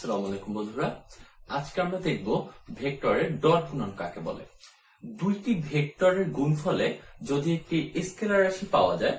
আসসালামু আলাইকুম বন্ধুরা, আজকে আমরা দেখব ভেক্টরের ডট গুণন কাকে বলে। দুইটি ভেক্টরের গুণফলে যদি একটি স্কেলার রাশি পাওয়া যায়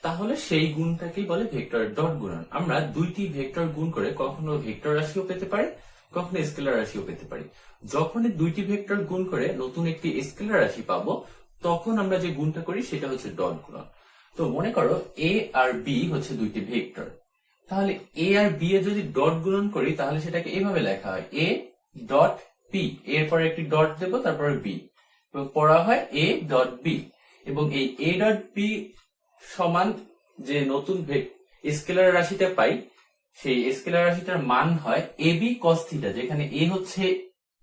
তাহলে সেই গুণটাকেই বলে ভেক্টরের ডট গুণন। আমরা দুইটি ভেক্টর গুণ করে কখনো ভেক্টর রাশিও পেতে পারি, কখনো স্কেলার রাশিও পেতে পারি। যখনই দুইটি ভেক্টর গুণ করে নতুন একটি স্কেলার রাশি পাবো তখন আমরা যে গুণটা করি সেটা হচ্ছে ডট গুণন। তো মনে করো এ আর বি হচ্ছে দুইটি ভেক্টর, তাহলে এ আর বি এর যদি ডট গুণন করি তাহলে সেটাকে এভাবে লেখা হয় এ ডট পি, এরপরে একটি ডট দেব তারপরে বি, পড়া হয় এ ডট বি। এবং এই এ ডট বি সমান যে নতুন স্কেলার রাশিটা পাই সেই স্কেলার রাশিটার মান হয় এ বি কস থিটা, যেখানে এ হচ্ছে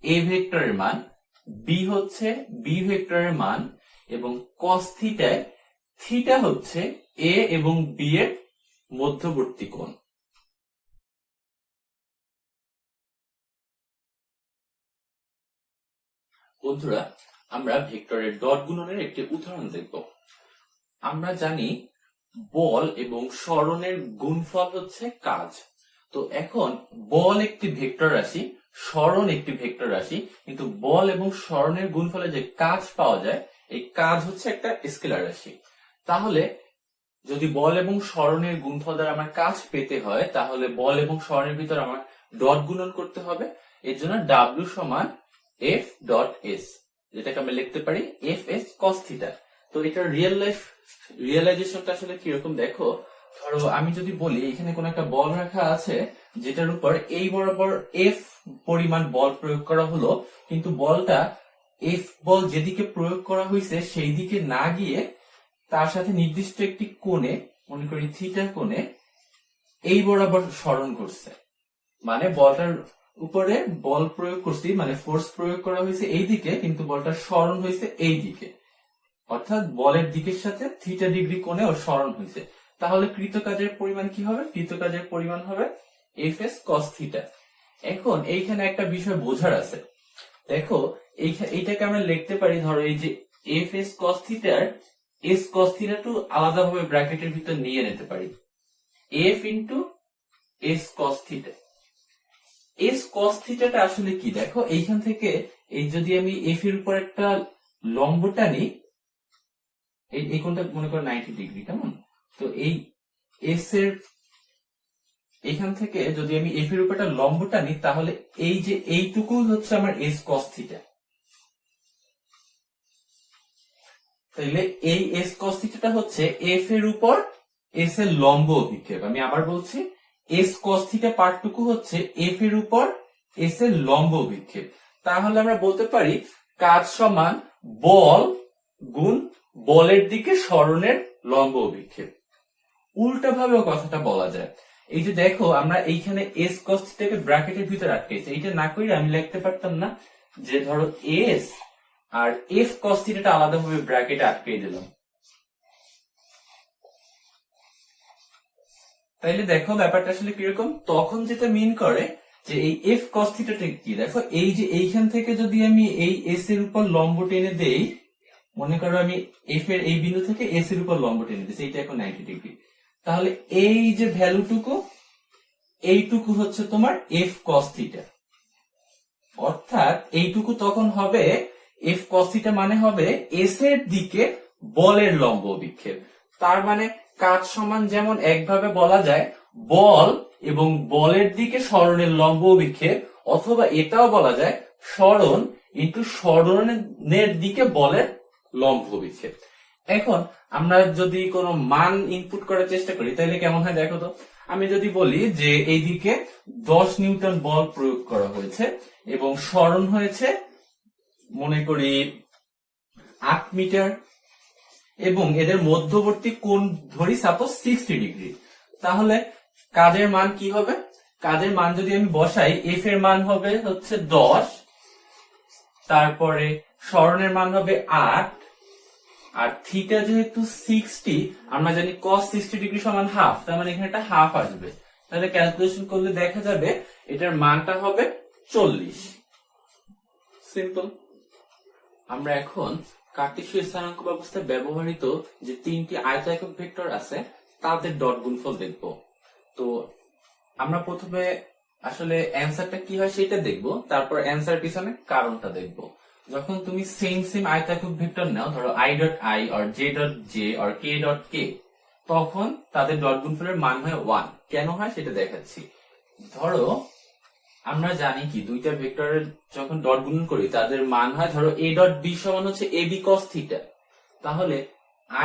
এ ভেক্টরের মান, বি হচ্ছে বি ভেক্টরের মান এবং কস থিটায় থিটা হচ্ছে এ এবং বি এর মধ্যবর্তী কোণ। বন্ধুরা, আমরা ভেক্টরের ডট গুণনের একটি উদাহরণ দেখব। আমরা জানি বল এবং সরণের গুণফল হচ্ছে কাজ। তো এখন বল একটি ভেক্টর রাশি, সরণ একটি ভেক্টর রাশি, কিন্তু বল এবং সরণের গুণফলে যে কাজ পাওয়া যায় এই কাজ হচ্ছে একটা স্কেলার রাশি। তাহলে যদি বল এবং সরণের গুণফল দ্বারা আমার কাজ পেতে হয় তাহলে বল এবং সরণের ভিতর আমার ডট গুণন করতে হবে। এর জন্য ডাব্লিউ সমান এফ ডট এস, যেটাকে আমরা লিখতে পারি এফ এস কস থিটা। তো এটার রিয়েল লাইফ রিয়েলাইজেশনটা আসলে কিরকম দেখো। ধরো আমি যদি বলি এখানে কোন একটা বল রাখা আছে যেটার উপর এই বরাবর এফ পরিমাণ বল প্রয়োগ করা হলো, কিন্তু বলটা এফ বল যেদিকে প্রয়োগ করা হয়েছে সেই দিকে না গিয়ে তার সাথে নির্দিষ্ট একটি কোণে, মনে করি থিটা কোণে, এই বরাবর সরণ করছে। মানে বলটার উপরে বল প্রয়োগ করছি, মানে ফোর্স প্রয়োগ করা হয়েছে এই দিকে, কিন্তু বলটার সরণ হয়েছে এই দিকে, অর্থাৎ বলের দিকের সাথে থিটা ডিগ্রি কোণে ও সরণ হয়েছে। তাহলে কৃতকাজের পরিমাণ কি হবে? কৃতকাজের পরিমাণ হবে এফ এস কস থিটা। এখন এইখানে একটা বিষয় বোঝার আছে। দেখো এইটাকে আমরা লিখতে পারি, ধরো এই যে এফ এস কস থিটার এস কস থিটা টু আলাদাভাবে ব্র্যাকেটের ভিতর নিয়ে নিতে পারি, F into S cos theta. S cos থিটাটা আসলে কি দেখো, এইখান থেকে এই যদি আমি এফ এর উপর একটা লম্ব টানি, এই কোণটা মনে করো 90 ডিগ্রি, কেমন? তো এই এস এর এখান থেকে যদি আমি এফ এর উপর একটা লম্ব টানি তাহলে এই যে এইটুকু হচ্ছে আমার এস কস থিটা। তাহলে এই এস কস থিটাটা হচ্ছে এফ এর উপর এস এর লম্ব অভিক্ষেপ। আমি আবার বলছি, এস কস থিটা পার্টটুকু হচ্ছে এফ এর উপর এস এর লম্ব অভিক্ষেপ। তাহলে আমরা বলতে পারি কাজ সমান বল গুণ বলের দিকে সরণের লম্ব অভিক্ষেপ। উল্টা ভাবেও কথাটা বলা যায়। এই যে দেখো আমরা এইখানে এস কস থিটাকে ব্র্যাকেটের ভিতর আটকেছি, এইটা না করে আমি লিখতে পারতাম না যে ধরো এস আর এফ কস থিটাটা আলাদাভাবে ব্র্যাকেটে আটকে দিলাম। তাইলে দেখো ব্যাপারটা আসলে কিরকম, তখন যেটা মিন করে যে এই এফ কস থিটাটা কি, দেখো এই যে এইখান থেকে যদি আমি এই এস এর উপর লম্ব টেনে দেই, মনে করো আমি এফ এর এই বিন্দু থেকে এস এর উপর লম্ব টেনে দিচ্ছি, এইটা এখন 90 ডিগ্রি, তাহলে এই যে ভ্যালুটুকু এইটুকু হচ্ছে তোমার এফ কস থিটা। অর্থাৎ এইটুকু তখন হবে এফ কস থিটা, মানে হবে এস এর দিকে বলের লম্ব অভিক্ষেপ। তার মানে কাজ সমান যেমন একভাবে বলা যায় বল এবং বলের দিকে সরণের লম্ব অভিক্ষেপ, অথবা এটাও বলা যায় সরণ ইন্টু সরণের দিকে বলের লম্ব অভিক্ষেপ। এখন আমরা যদি কোনো মান ইনপুট করার চেষ্টা করি তাহলে কেমন হয় দেখো তো। আমি যদি বলি যে এইদিকে 10 নিউটন বল প্রয়োগ করা হয়েছে এবং সরণ হয়েছে মনে করি 8 মিটার এবং এদের মধ্যবর্তী কোণ ধরি সাপোজ 60 ডিগ্রি, তাহলে কাজের মান কি হবে? কাজের মান যদি আমি বসাই, এফ এর মান হবে হচ্ছে 10, তারপরে সরণের মান হবে 8, আর থিটা যেহেতু 60, আমরা জানি cos 60 ডিগ্রি সমান হাফ, তার মানে এখানে একটা হাফ আসবে। তাহলে ক্যালকুলেশন করলে দেখা যাবে এটার মানটা হবে 40। সিম্পল। আমরা এখন কার্টেসীয় স্থানাঙ্ক ব্যবস্থায় ব্যবহৃত যে তিনটি আয়ত একক ভেক্টর আছে তাদের ডট গুণফল দেখব। তো আমরা প্রথমে আসলে অ্যান্সারটা কি হয় সেটা দেখবো, তারপর অ্যান্সার পিছনে কারণটা দেখবো। যখন তুমি সেম সেম আয়তাকার ভেক্টর নাও, ধরো i dot I or J dot J or K dot K, তখন তাদের ডট গুণফলের মান হয় 1। কেন হয় সেটা দেখাচ্ছি। ধরো আমরা জানি কি দুইটা ভেক্টরের যখন ডট গুণন করি তাদের মান হয়, ধরো a ডট বি সমান হচ্ছে এ বি কস থিটা। তাহলে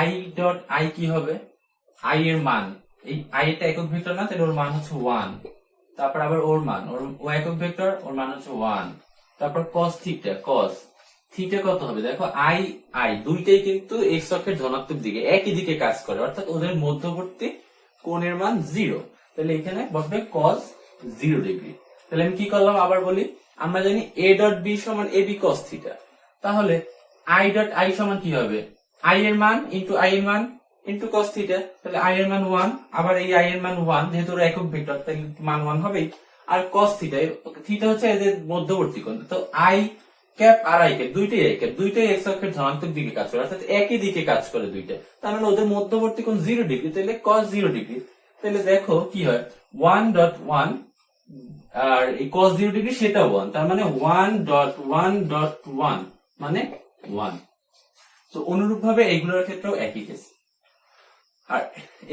i ডট আই কি হবে, i এর মান, এই i এটা একক ভেক্টর না, তাহলে ওর মান হচ্ছে 1। তারপর আবার ওর মান, ও একক ভেক্টর, ওর মান হচ্ছে 1। তারপর cos থিটা, cos থিটা কত হবে, দেখো i i দুইটাই কিন্তু এক্স অক্ষের ধনাত্মক দিকে একই দিকে কাজ করে, অর্থাৎ ওদের মধ্যবর্তী কোণের মান 0। তাহলে এখানে বসবে cos 0 ডিগ্রি। তাহলে আমি কি করলাম আবার বলি, আমরা জানি a ডট বি সমান এ বি cos থিটা। তাহলে i ডট আই সমান কি হবে, i এর মান ইন্টু i এর মান ইন্টু cos থিটা। তাহলে i এর মান 1, আবার এই i এর মান 1, যেহেতু ওরা একক ভেক্টর তাই মান 1 হবেই। আর cos থিটা, থিটা হচ্ছে এদের মধ্যবর্তী কোণ, তো i ক্যাপ আর i ক্যাপ দুইটাই এক্স অক্ষের ধনাত্মক দিকে কাজ করে, অর্থাৎ একই দিকে কাজ করে দুইটা। তার মানে ওদের মধ্যবর্তী কোণ 0 ডিগ্রি, তাহলে cos 0 ডিগ্রি। তাহলে দেখো কি হয়, 1.1 আর এই cos 0 ডিগ্রি সেটা 1, তার মানে 1.1.1 মানে 1। তো অনুরূপ ভাবে এইগুলোর ক্ষেত্রেও একই কেস। আর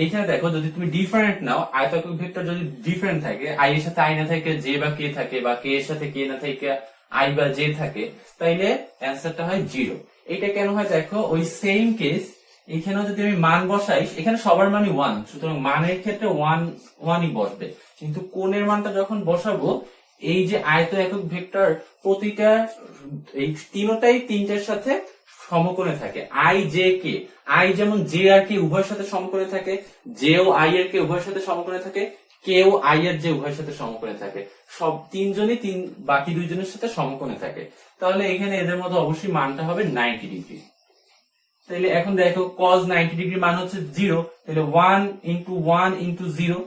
এইখানে দেখো যদি তুমি ডিফারেন্ট নাও, আয়তাকার ভেক্টর যদি ডিফারেন্ট থাকে, i এর সাথে i না থাকে জে বা কে থাকে, বা কে এর সাথে কে না থাকে i বা জে থাকে, তাইলে অ্যান্সারটা হয় 0। এটা কেন হয় দেখো, ওই সেম কেস এখানেও যদি আমি মান বসাই, এখানে সবার মানই 1, সুতরাং মানের ক্ষেত্রে 1ই বসবে। কিন্তু কোণের মানটা যখন বসাবো, এই যে আয়ত একক ভেক্টর প্রতিটা এই তিনটাই তিনটার সাথে সমকোণে থাকে, i জে কে, i যেমন জে আর কে উভয়ের সাথে সমকোণে থাকে, জেও i এর কে উভয়ের সাথে সমকোণে থাকে, কেও i এর যে উভয়ের সাথে সমকোণে থাকে, সব তিনজনই বাকি দুইজনের সাথে সমকোণে থাকে। তাহলে এখানে এদের মধ্যে অবশ্যই মানটা হবে 90 ডিগ্রি। তাহলে এখন দেখো cos 90 ডিগ্রি মান হচ্ছে 0, তাহলে 1 ইন্টু 1 ইন্টু 0,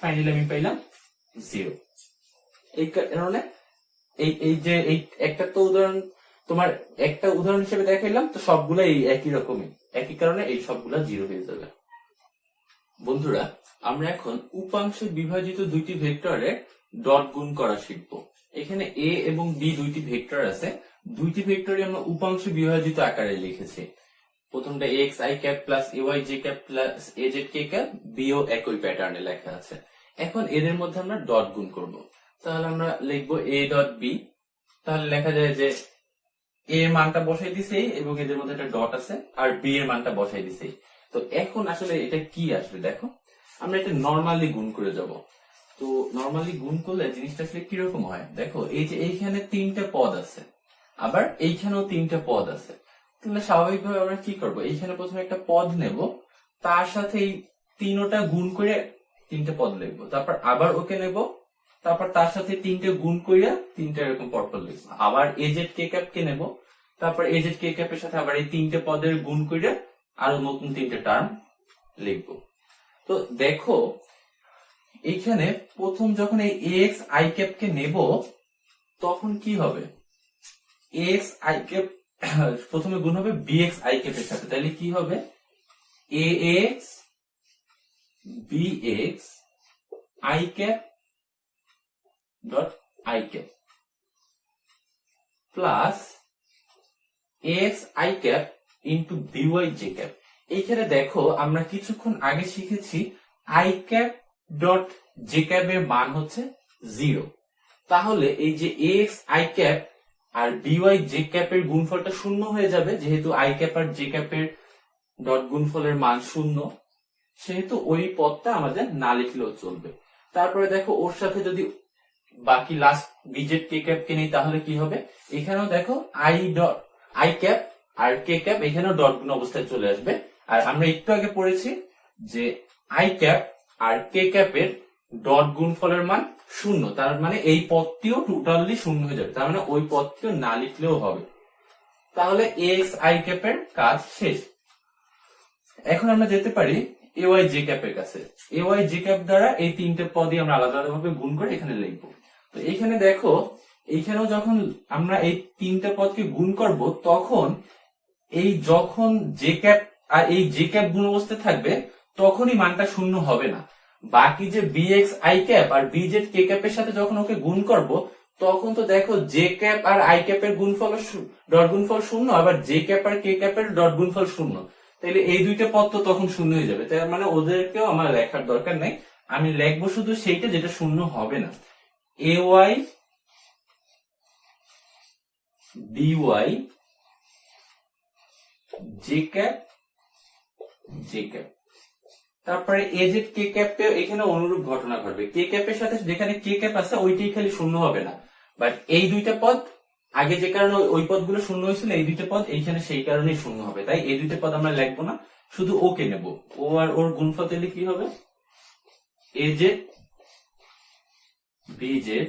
ফাইনালি আমি পাইলাম 0। এই কারণে এই যে এই একটা তো উদাহরণ, তোমার একটা উদাহরণ হিসেবে দেখাইলাম, তো সবগুলো এই একই রকমই, একই কারণে এই সবগুলা 0 হয়ে যাবে। বন্ধুরা, আমরা এখন উপাংশে বিভাজিত দুইটি ভেক্টরের ডট গুণ করা শিখবো। এখানে a এবং b দুইটি ভেক্টর আছে, দুইটি ভেক্টরই আমরা উপাংশে বিভাজিত আকারে লিখেছি। প্রথমটা X I cap plus A Y J cap plus A Z K cap, বিও একই প্যাটার্নে লেখা আছে। এখন এদের মধ্যে আমরা ডট গুণ করব। তাহলে আমরা লিখবো এ ডট বি। তাহলে লেখা যায় যে এ এর মানটা বসাই দিছে এবং এদের মধ্যে একটা ডট আছে, আর বি এর মানটা বসাই দিছে। তো এখন আসলে এটা কি আসবে দেখো, আমরা এটা নরমালি গুণ করে যাব। তো নরমালি গুণ করলে জিনিসটা আসলে কিরকম হয় দেখো, এই যে এইখানে 3টা পদ আছে, আবার এইখানেও 3টা পদ আছে। তাহলে স্বাভাবিকভাবে আমরা কি করব, এইখানে প্রথমে একটা পদ নেব, তার সাথে এই তিনটা গুণ করে 3টে পদ লিখবো, তারপর আবার ওকে নেব, তারপর তার সাথে 3টে গুণ করিয়া 3টা এরকম পরপর লিখবো, আবার এজেড কে ক্যাপ কে নেব, তারপর এজেড কে ক্যাপের সাথে আবার এই 3টে পদের গুণ করিয়া আরো নতুন 3টে টার্ম লিখবো। তো দেখো এইখানে প্রথম যখন এই এক্স আই ক্যাপ কে নেব, তখন কি হবে, এক্স আই ক্যাপ প্রথমে গুণ হবে বিএক্স আই ক্যাপ এর সাথে, তাহলে কি হবে A X B X I cap dot I cap plus X I cap into B Y J cap. এইখানে দেখো আমরা কিছুক্ষণ আগে শিখেছি I cap dot J cap এর মান হচ্ছে 0। তাহলে এই যে এক্স আই ক্যাপ আর বিওয়াই জে ক্যাপ এর গুণফলটা শূন্য হয়ে যাবে, যেহেতু আই ক্যাপ আর জে ক্যাপ এর ডট গুণফলের মান 0, সেহেতু ওই পদটা আমাদের না লিখলেও চলবে। তারপরে দেখো ওর সাথে যদি বাকি লাস্ট বিজেড কে ক্যাপ কে নেই, তাহলে কি হবে, এখানেও দেখো আই ক্যাপ আর কে ক্যাপ এখানেও ডট গুণ অবস্থায় চলে আসবে। আর আমরা একটু আগে পড়েছি যে আই ক্যাপ আর কে ক্যাপের ডট গুণফলের মান 0, তার মানে এই পদটিও টোটালি 0 হয়ে যাবে, তার মানে ওই পদটিও না লিখলেও হবে। তাহলে এক্স আই ক্যাপের কাজ শেষ। এখন আমরা যেতে পারি এ ওয়াই জে ক্যাপের কাছে। এ ওয়াই জে ক্যাপ দ্বারা এই 3টে পদই আমরা আলাদা আলাদা ভাবে গুণ করে এখানে লিখবো। তো এইখানে দেখো, এইখানেও যখন আমরা এই 3টে পদকে গুণ করব, তখন এই যখন জে ক্যাপ আর এই জে ক্যাপ গুণ অবস্থায় থাকবে, তখনই মানটা 0 হবে না, বাকি যে বিএক্স আই ক্যাপ আর বিজেড কে ক্যাপের সাথে যখন ওকে গুণ করব, তখন তো দেখো জে ক্যাপ আর আই ক্যাপের গুণফল ডট গুণফল শূন্য, আবার জে ক্যাপ আর কে ক্যাপের ডট গুণফল শূন্য। তাহলে এই দুইটা পদ তো তখন শূন্য হয়ে যাবে, তাই মানে ওদেরকেও আমার লেখার দরকার নেই। আমি লিখবো শুধু সেইটা যেটা শূন্য হবে না। A Y B Y J cap J cap. তারপরে এজেড কে ক্যাপে এখানে অনুরূপ ঘটনা ঘটবে। কে ক্যাপের সাথে যেখানে কে ক্যাপ আছে ওইটাই খালি শূন্য হবে না, বাট এই দুইটা পদ আগে যে কারণে ওই পদগুলো শূন্য হয়েছিল, এই দুইটা পদ এইখানে সেই কারণেই শূন্য হবে। তাই এই দুইটা পদ আমরা লিখবো না, শুধু ওকে নেব। ও আর ওর গুণফল তাহলে কি হবে? AZ BZ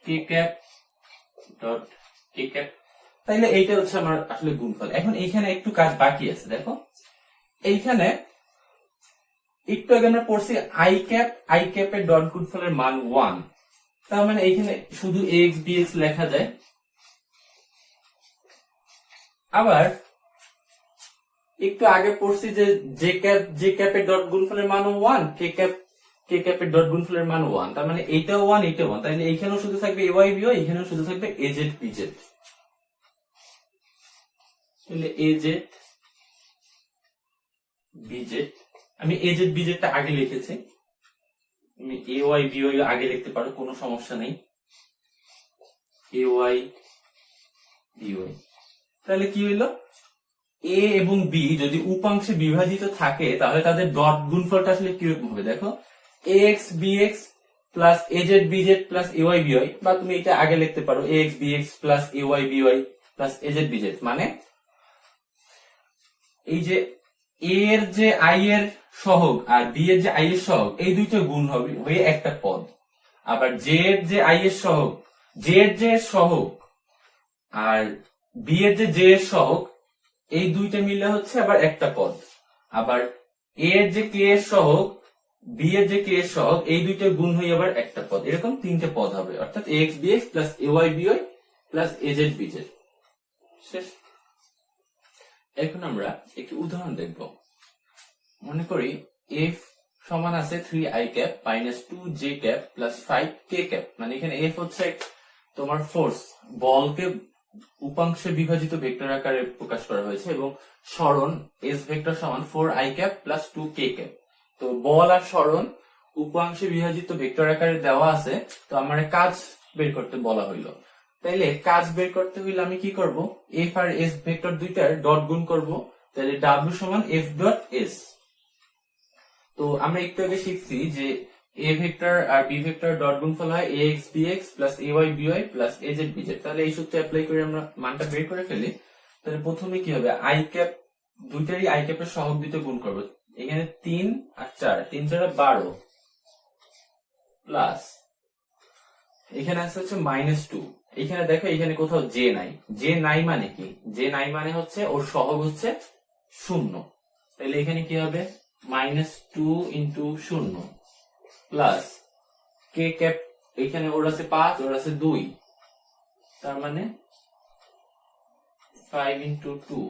K cap dot K cap. তাইলে এইটা হচ্ছে আমার আসলে গুণফল। এখন এইখানে একটু কাজ বাকি আছে, দেখো এইখানে একটু আগে আমরা পড়ছি আই ক্যাপ এর ডট গুণফলের মান 1, তার মানে এইখানে শুধু এক্স বিএক্স লেখা যায়। আবার একটু আগে পড়ছি যে জে ক্যাপ এর ডট গুণফলের মান 1, কে ক্যাপ এর ডট গুণফলের মান 1, তার মানে এইটাও 1 এইটাও 1, তাহলে এইখানেও শুধু থাকবে এ ওয়াই বি ওয়াই, এখানেও শুধু থাকবে এজেড বিজেড। তাহলে এজেড বিজেড, আমি এজেড বিজেডটা আগে লিখেছি, তুমি এ ওয়াই বি ওয়াই আগে লিখতে পারো, কোনো সমস্যা নেই। এ ওয়াই বি ওয়াই, তাহলে কি হইলো? এ এবং বি যদি উপাংশে বিভাজিত থাকে তাহলে তাদের ডট গুণফলটা আসলে কিরকম হবে দেখো। X B X plus A Z B Z plus A Y B Y, বা তুমি এটা আগে লিখতে পারো X B X plus A Y B Y plus A Z B Z. মানে এই যে এ এর যে আই এর সহগ আর বি এর যে আই এর সহগ, এই দুইটা গুণ হবে হয়ে একটা পদ। আবার জে এর যে আই এর সহগ, জে এর যে সহগ আর বি এর যে এর সহগ, এই দুইটা মিলে হচ্ছে আবার একটা পদ। আবার এ এর যে কে এর সহগ, বি এর যে কে এর সহগ, এই দুইটা গুণ হয়ে আবার একটা পদ। এরকম তিনটে পদ হবে, অর্থাৎ X B X plus A Y B Y plus A Z B Z. শেষ। এখন আমরা একটি উদাহরণ দেখব। মনে করি এফ সমান আছে 3i cap minus 2j cap plus 5k cap. মানে এখানে এফ হচ্ছে তোমার ফোর্স, বলকে উপাংশে বিভাজিত ভেক্টর আকারে প্রকাশ করা হয়েছে, এবং সরণ এস ভেক্টর সমান 4i cap plus 2k cap. তো বল আর সরণ উপাংশে বিভাজিত ভেক্টর আকারে দেওয়া আছে, তো আমার কাজ বের করতে বলা হইলো। তাইলে কাজ বের করতে হইলে আমি কি করব? এফ আর এস ভেক্টর দুইটার ডট গুণ করব। তাহলে ডাব্লিউ সমান এফ ডট এস। তো আমরা একটু আগে শিখছি যে এ ভেক্টর আর বি ভেক্টর ডট গুণফল হয় A X B X plus A Y B Y plus A Z B Z. তাহলে এই সূত্র অ্যাপ্লাই করে আমরা মানটা বের করে ফেলি। তাহলে প্রথমে কি হবে? আই ক্যাপ দুইটারই আই ক্যাপের সহগ দুটো গুণ করবো। এখানে 3 আর 4, 3 4 12 প্লাস এখানে আছে হচ্ছে -2। এখানে দেখো এখানে কোথাও জে নাই। জে নাই মানে কি? জে নাই মানে হচ্ছে ওর সহগ হচ্ছে 0। তাহলে এখানে কি হবে? -2 ইন্টু 0 প্লাস কে ক্যাপ, এখানে ওর আছে 5 ওর আছে 2, তার মানে 5 ইন্টু 2।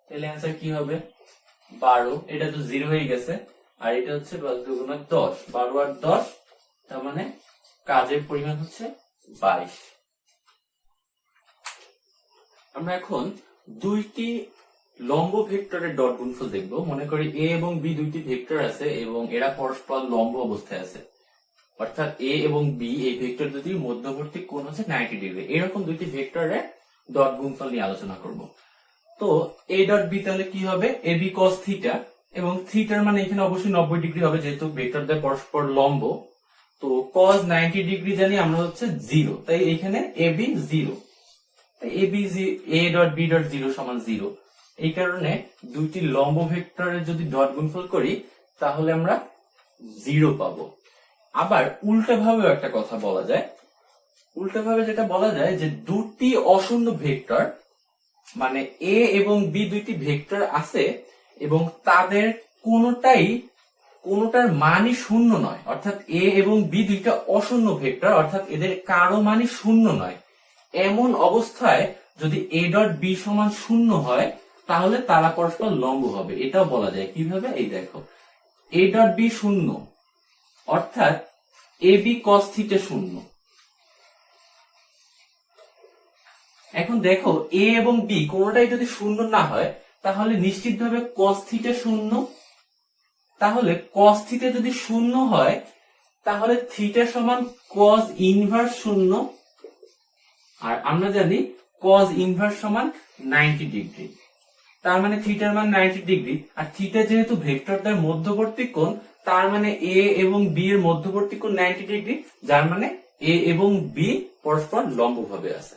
তাহলে অ্যান্সার কি হবে? 12। এটা তো 0 হয়ে গেছে, আর এটা হচ্ছে 12 দুগুণে 10, 12 আর 10, তার মানে কাজের পরিমাণ হচ্ছে 22। আমরা এখন দুইটি লম্ব ভেক্টরের ডট গুণফল দেখব। মনে করি এ এবং বি দুইটি ভেক্টর আছে এবং এরা পরস্পর লম্ব অবস্থায় আছে, অর্থাৎ এ এবং বি এই ভেক্টর দুটির মধ্যবর্তী কোণ হচ্ছে 90 ডিগ্রি। এরকম দুইটি ভেক্টরের ডট গুণফল নিয়ে আলোচনা করব। তো এ ডট বি তাহলে কি হবে? এ বি কস থিটা, এবং থিটার মানে এখানে অবশ্যই 90 ডিগ্রি হবে যেহেতু ভেক্টরদের পরস্পর লম্ব। তো cos 90 ডিগ্রি জানি আমরা হচ্ছে 0, তাই এখানে A B 0, A B A dot B dot 0 সমান 0। এই কারণে দুইটি লম্ব ভেক্টরের যদি ডট গুণফল করি তাহলে আমরা 0 পাবো। আবার উল্টা ভাবেও একটা কথা বলা যায়। উল্টা ভাবে যেটা বলা যায় যে দুটি অশূন্য ভেক্টর, মানে এ এবং বি দুইটি ভেক্টর আছে এবং তাদের কোনোটার মানই শূন্য নয়, অর্থাৎ এ এবং বি দুইটা অশূন্য ভেক্টর, অর্থাৎ এদের কারো মানই শূন্য নয়। এমন অবস্থায় যদি এ ডট বি সমান 0 হয় তাহলে তারা পরস্পর লম্ব হবে। এটাও বলা যায় কিভাবে, এই দেখো এ ডট বি শূন্য, অর্থাৎ এ বি কস থিটা শূন্য। এখন দেখো এ এবং বি কোনোটাই যদি শূন্য না হয় তাহলে নিশ্চিতভাবে কস থিটা শূন্য। তাহলে কস থিটা যদি শূন্য হয় তাহলে থিটা সমান কস ইনভার্স শূন্য, আর আমরা জানি কস ইনভার্স সমান 90 ডিগ্রি। তার মানে থিটার মান 90 ডিগ্রি, আর থিটা যেহেতু ভেক্টরটার মধ্যবর্তী কোণ, তার মানে এ এবং বি এর মধ্যবর্তী কোণ 90 ডিগ্রি, যার মানে এ এবং বি পরস্পর লম্বভাবে আছে।